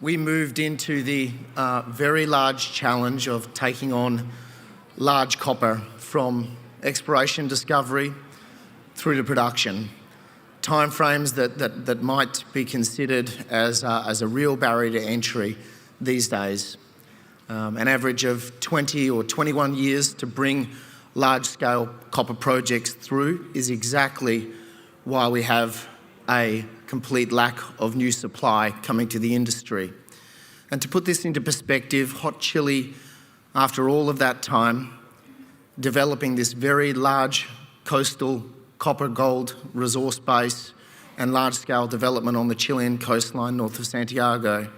we moved into the very large challenge of taking on large copper from exploration discovery through to production. Timeframes that might be considered as a real barrier to entry these days. An average of 20 or 21 years to bring large-scale copper projects through is exactly why we have a complete lack of new supply coming to the industry. And to put this into perspective, Hot Chili, after all of that time, developing this very large coastal copper-gold resource base and large-scale development on the Chilean coastline north of Santiago.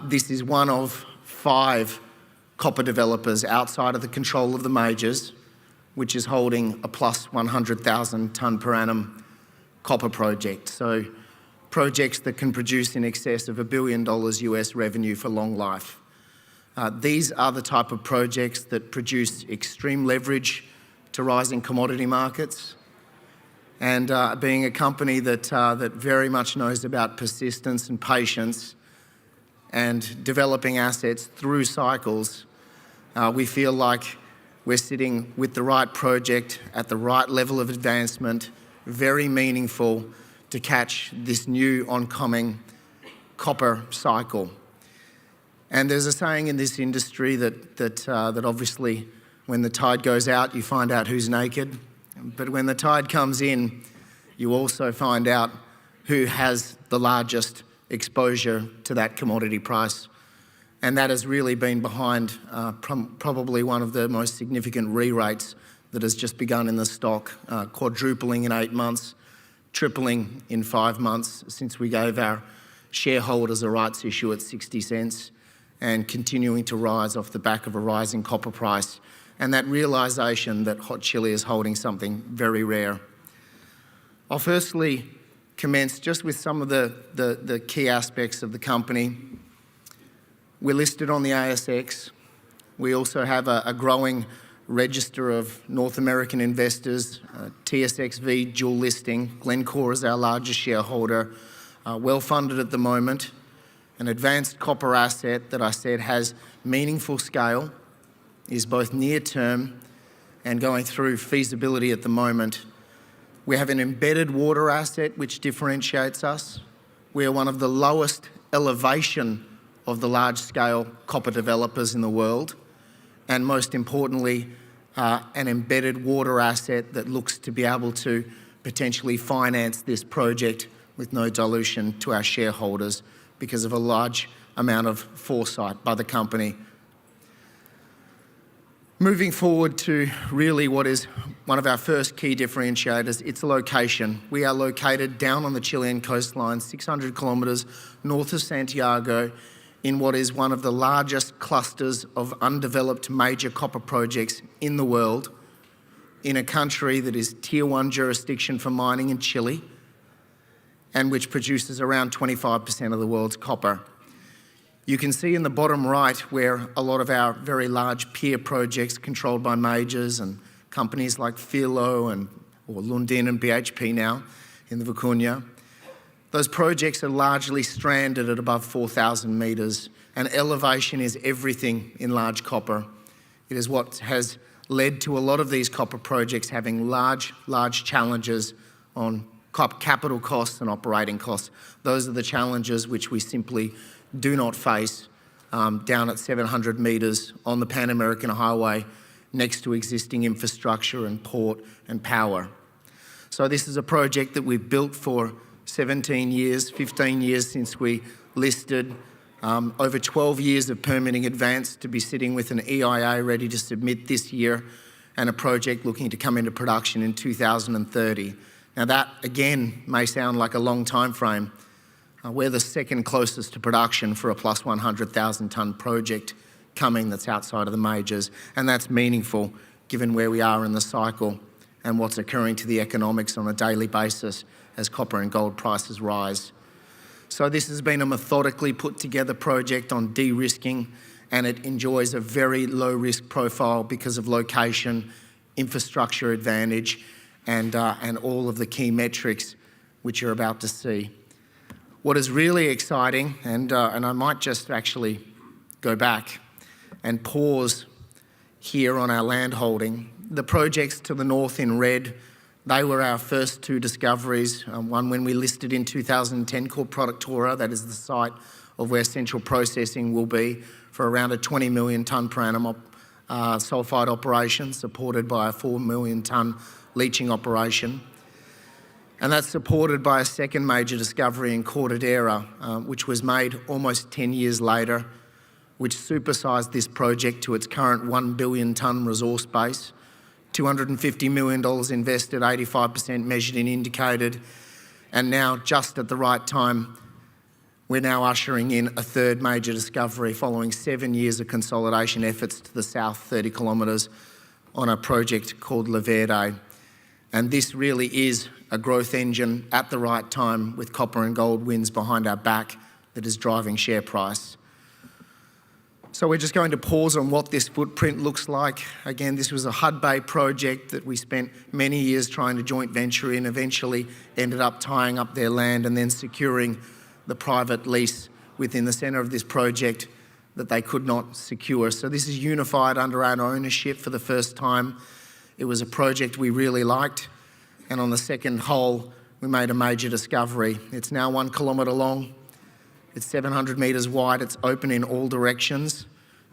This is one of 5 copper developers outside of the control of the majors, which is holding a plus 100,000 tonne per annum copper project. So projects that can produce in excess of $1 billion US revenue for long life. These are the type of projects that produce extreme leverage to rising commodity markets, and being a company that very much knows about persistence and patience and developing assets through cycles, we feel like we're sitting with the right project at the right level of advancement, very meaningful to catch this new oncoming copper cycle. And there's a saying in this industry that obviously when the tide goes out, you find out who's naked. But when the tide comes in, you also find out who has the largest exposure to that commodity price. And that has really been behind probably one of the most significant re-rates that has just begun in the stock, quadrupling in 8 months, tripling in 5 months since we gave our shareholders a rights issue at 60 cents, and continuing to rise off the back of a rising copper price. And that realisation that Hot Chili is holding something very rare. I'll firstly commence just with some of the key aspects of the company. We're listed on the ASX. We also have a growing register of North American investors, TSX-V dual listing. Glencore is our largest shareholder, well funded at the moment. An advanced copper asset that I said has meaningful scale, is both near-term and going through feasibility at the moment. We have an embedded water asset which differentiates us. We are one of the lowest elevation of the large-scale copper developers in the world, and most importantly, an embedded water asset that looks to be able to potentially finance this project with no dilution to our shareholders because of a large amount of foresight by the company. Moving forward to really what is one of our first key differentiators, its location. We are located down on the Chilean coastline, 600 kilometres north of Santiago, in what is one of the largest clusters of undeveloped major copper projects in the world, in a country that is Tier 1 jurisdiction for mining in Chile, and which produces around 25% of the world's copper. You can see in the bottom right where a lot of our very large peer projects controlled by majors and companies like Filo or Lundin and BHP now in the Vicuña. Those projects are largely stranded at above 4,000 metres, and elevation is everything in large copper. It is what has led to a lot of these copper projects having large challenges on capital costs and operating costs. Those are the challenges which we simply do not face down at 700 metres on the Pan American Highway next to existing infrastructure and port and power. So this is a project that we've built for 17 years, 15 years since we listed, over 12 years of permitting advance to be sitting with an EIA ready to submit this year, and a project looking to come into production in 2030. Now that, again, may sound like a long time frame. We're the second closest to production for a plus 100,000 tonne project coming that's outside of the majors, and that's meaningful given where we are in the cycle and what's occurring to the economics on a daily basis as copper and gold prices rise. So this has been a methodically put together project on de-risking, and it enjoys a very low risk profile because of location, infrastructure advantage, and all of the key metrics which you're about to see. What is really exciting, and I might just actually go back and pause here on our land holding. The projects to the north in red, they were our first two discoveries. One when we listed in 2010 called Productora, that is the site of where central processing will be for around a 20 million tonne per annum sulphide operation, supported by a 4 million tonne leaching operation. And that's supported by a second major discovery in Cortadera, which was made almost 10 years later, which supersized this project to its current 1 billion tonne resource base, $250 million invested, 85% measured and indicated, and now just at the right time, we're now ushering in a third major discovery following 7 years of consolidation efforts to the south 30 kilometres on a project called Verde. And this really is a growth engine at the right time with copper and gold winds behind our back that is driving share price. So we're just going to pause on what this footprint looks like. Again, this was a Hud Bay project that we spent many years trying to joint venture in, eventually ended up tying up their land and then securing the private lease within the centre of this project that they could not secure. So this is unified under our ownership for the first time. It was a project we really liked, and on the second hole, we made a major discovery. It's now 1 kilometre long, it's 700 metres wide, it's open in all directions.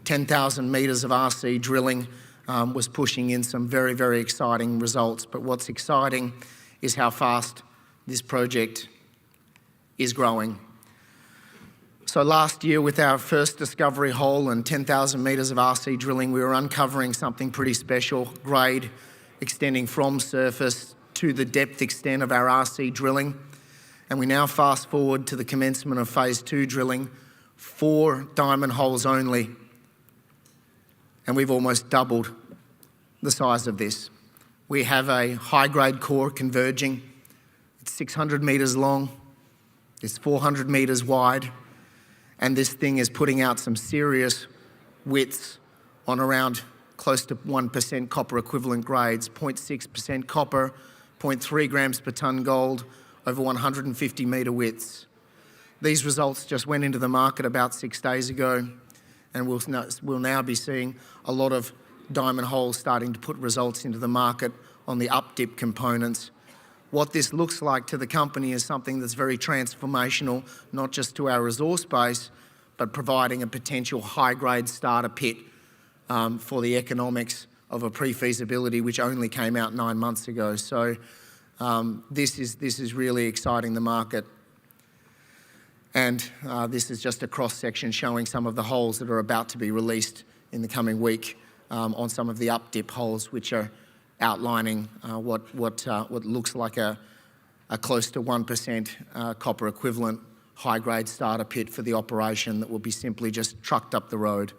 10,000 metres of RC drilling was pushing in some very, very exciting results. But what's exciting is how fast this project is growing. So last year, with our first discovery hole and 10,000 metres of RC drilling, we were uncovering something pretty special, grade extending from surface to the depth extent of our RC drilling. And we now fast forward to the commencement of phase 2 drilling, 4 diamond holes only, and we've almost doubled the size of this. We have a high-grade core converging. It's 600 metres long, it's 400 metres wide, and this thing is putting out some serious widths on around close to 1% copper equivalent grades, 0.6% copper, 0.3 grams per tonne gold, over 150 metre widths. These results just went into the market about 6 days ago, and we'll now be seeing a lot of diamond holes starting to put results into the market on the up-dip components. What this looks like to the company is something that's very transformational, not just to our resource base, but providing a potential high-grade starter pit for the economics of a pre-feasibility which only came out 9 months ago. So this is really exciting the market. And this is just a cross-section showing some of the holes that are about to be released in the coming week on some of the up-dip holes, which are outlining what looks like a close to 1% copper equivalent high-grade starter pit for the operation that will be simply just trucked up the road.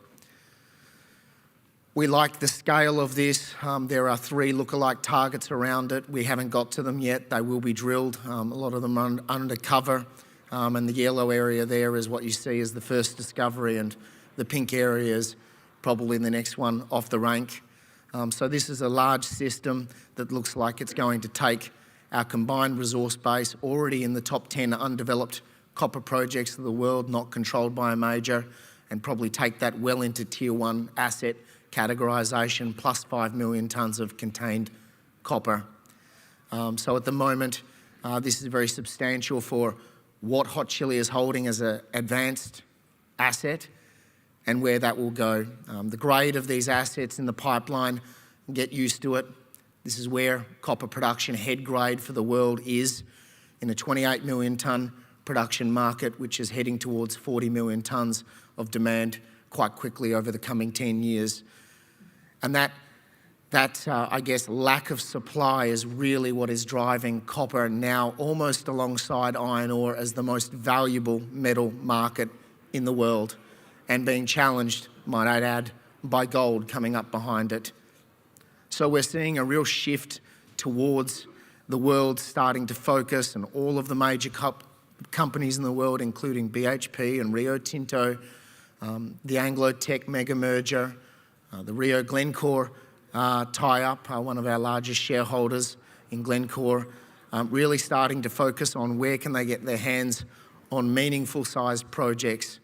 We like the scale of this. There are 3 lookalike targets around it. We haven't got to them yet. They will be drilled. A lot of them are undercover. And the yellow area there is what you see as the first discovery, and the pink area is probably the next one off the rank. So this is a large system that looks like it's going to take our combined resource base, already in the top 10 undeveloped copper projects of the world, not controlled by a major, and probably take that well into tier 1 asset categorisation, plus 5 million tonnes of contained copper. So at the moment, this is very substantial for what Hot Chili is holding as an advanced asset and where that will go. The grade of these assets in the pipeline, get used to it. This is where copper production head grade for the world is in a 28 million tonne production market, which is heading towards 40 million tonnes of demand quite quickly over the coming 10 years. And that I guess, lack of supply is really what is driving copper now almost alongside iron ore as the most valuable metal market in the world, and being challenged, might I add, by gold coming up behind it. So we're seeing a real shift towards the world starting to focus, and all of the major companies in the world, including BHP and Rio Tinto, the Anglo-Teck mega merger, the Rio Glencore tie-up, one of our largest shareholders in Glencore, really starting to focus on where can they get their hands on meaningful sized projects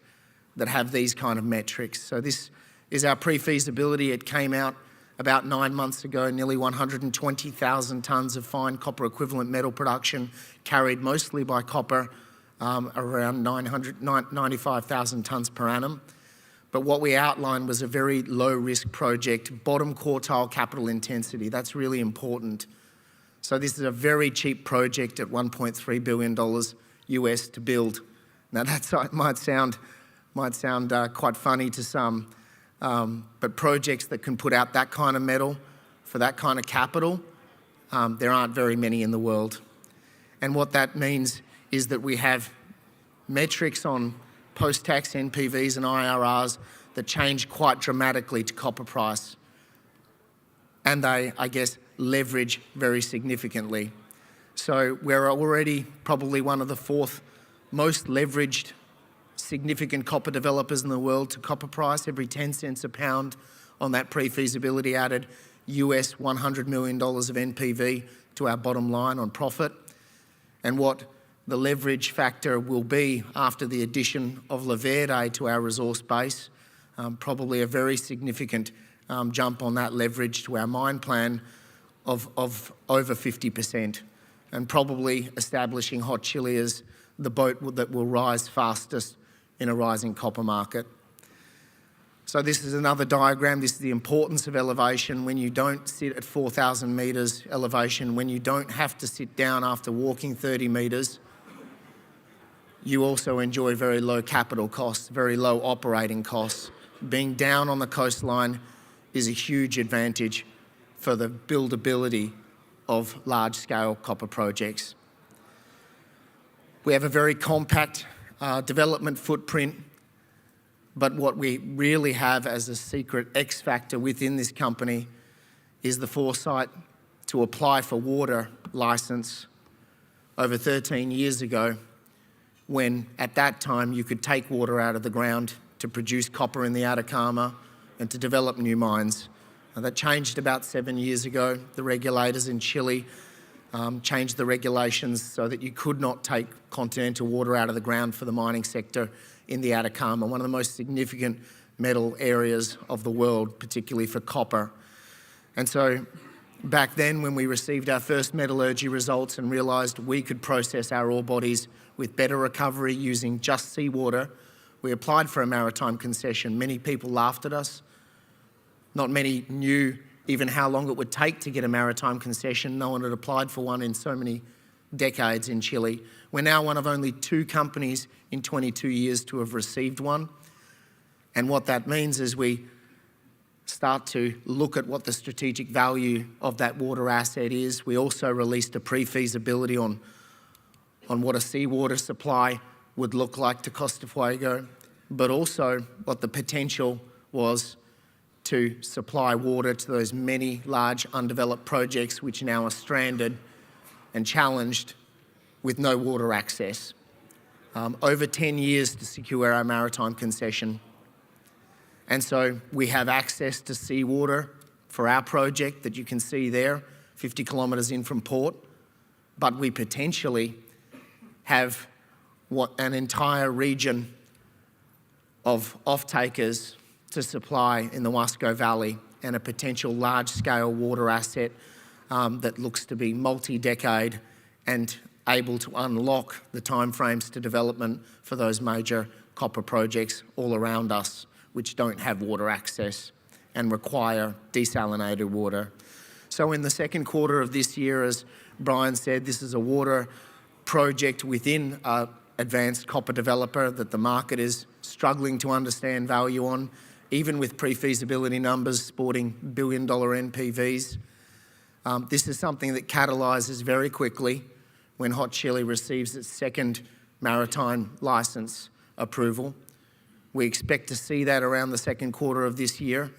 that have these kind of metrics. So this is our pre-feasibility. It came out about 9 months ago, nearly 120,000 tonnes of fine copper equivalent metal production, carried mostly by copper, around 95,000 tonnes per annum. But what we outlined was a very low risk project, bottom quartile capital intensity. That's really important. So this is a very cheap project at $1.3 billion US to build. Now that might sound quite funny to some, but projects that can put out that kind of metal for that kind of capital, there aren't very many in the world. And what that means is that we have metrics on post-tax NPVs and IRRs that change quite dramatically to copper price. And they, I guess, leverage very significantly. So we're already probably one of the 4th most leveraged significant copper developers in the world to copper price. Every 10 cents a pound on that pre-feasibility added US $100 million of NPV to our bottom line on profit. And what the leverage factor will be after the addition of Verde to our resource base, probably a very significant jump on that leverage to our mine plan of over 50%, and probably establishing Hot Chili as the boat that will rise fastest in a rising copper market. So this is another diagram. This is the importance of elevation. When you don't sit at 4,000 metres elevation, when you don't have to sit down after walking 30 metres, you also enjoy very low capital costs, very low operating costs. Being down on the coastline is a huge advantage for the buildability of large-scale copper projects. We have a very compact development footprint, but what we really have as a secret X factor within this company is the foresight to apply for water license over 13 years ago, when at that time you could take water out of the ground to produce copper in the Atacama and to develop new mines. And that changed about 7 years ago. The regulators in Chile changed the regulations so that you could not take continental water out of the ground for the mining sector in the Atacama, one of the most significant metal areas of the world, particularly for copper. And so back then, when we received our first metallurgy results and realised we could process our ore bodies with better recovery using just seawater, we applied for a maritime concession. Many people laughed at us. Not many knew even how long it would take to get a maritime concession. No one had applied for one in so many decades in Chile. We're now one of only 2 companies in 22 years to have received one. And what that means is we start to look at what the strategic value of that water asset is. We also released a pre-feasibility on what a seawater supply would look like to Costa Fuego, but also what the potential was to supply water to those many large undeveloped projects which now are stranded and challenged with no water access. Over 10 years to secure our maritime concession. And so we have access to seawater for our project that you can see there, 50 kilometres in from port, but we potentially have an entire region of off-takers to supply in the Huasco Valley, and a potential large-scale water asset that looks to be multi-decade and able to unlock the timeframes to development for those major copper projects all around us, which don't have water access and require desalinated water. So in the second quarter of this year, as Brian said, this is a water project within an advanced copper developer that the market is struggling to understand value on, even with pre-feasibility numbers sporting billion-dollar NPVs. This is something that catalyses very quickly when Hot Chili receives its second maritime licence approval. We expect to see that around the second quarter of this year.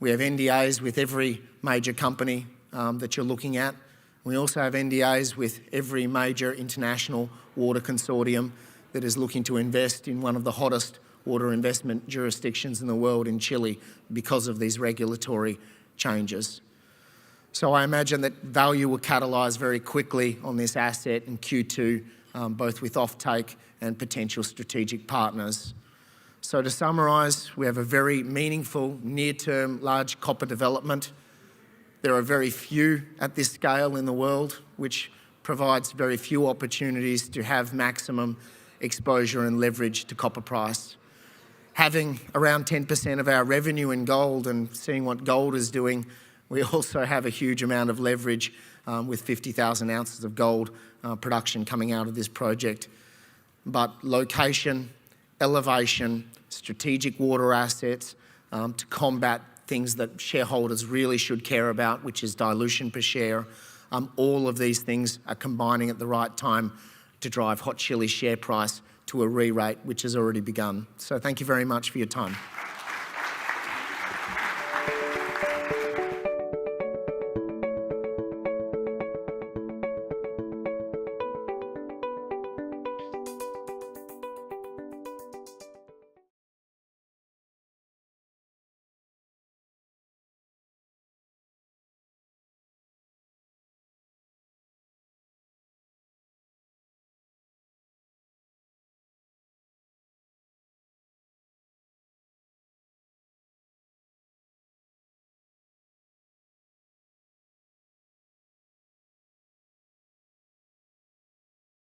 We have NDAs with every major company that you're looking at. We also have NDAs with every major international water consortium that is looking to invest in one of the hottest water investment jurisdictions in the world, in Chile, because of these regulatory changes. So I imagine that value will catalyse very quickly on this asset in Q2, both with offtake and potential strategic partners. So to summarise, we have a very meaningful near-term large copper development. There are very few at this scale in the world, which provides very few opportunities to have maximum exposure and leverage to copper price. Having around 10% of our revenue in gold and seeing what gold is doing, we also have a huge amount of leverage with 50,000 ounces of gold production coming out of this project. But location, elevation, strategic water assets to combat things that shareholders really should care about, which is dilution per share. All of these things are combining at the right time to drive Hot Chili's share price to a re-rate, which has already begun. So thank you very much for your time.